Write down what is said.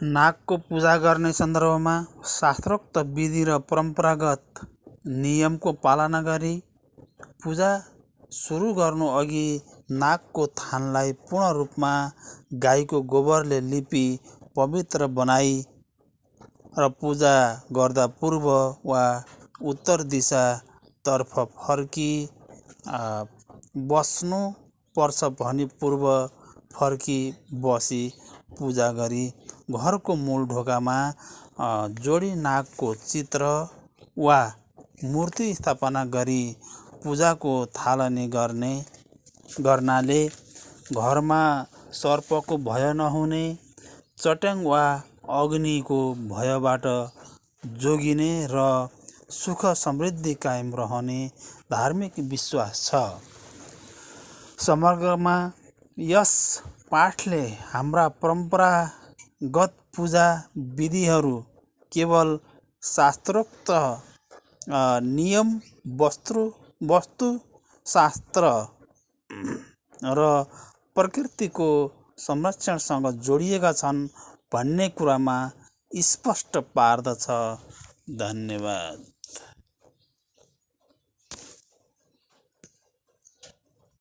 नागको पूजा गर्ने सन्दर्भमा शास्त्रोक्त विधि र परम्परागत नियमको पालना गरी पूजा सुरु गर्नु अघि नागको थानलाई पूर्ण रूपमा गाईको गोबरले लिपि पवित्र बनाई र पूजा गर्दा पूर्व वा उत्तर दिशातर्फ फर्की बस्नु पर्छ भनी पूर्व फर्की बसी पूजा गरी घरको मूल ढोकामा जोडी नागको चित्र वा मूर्ति स्थापना गरी पूजाको थालनी गर्नाले घरमा सर्पको भय नहुने, चट्याङ वा अग्निको भयबाट जोगिने र सुख समृद्धि कायम रहने धार्मिक विश्वास छ। समग्रमा यस पाठले हाम्रा परम्परागत पूजा विधिहरू केवल शास्त्रोक्त नियम वास्तुशास्त्र र प्रकृतिको संरक्षणसँग जोडिएका छन् भन्ने कुरामा स्पष्ट पार्दछ। धन्यवाद।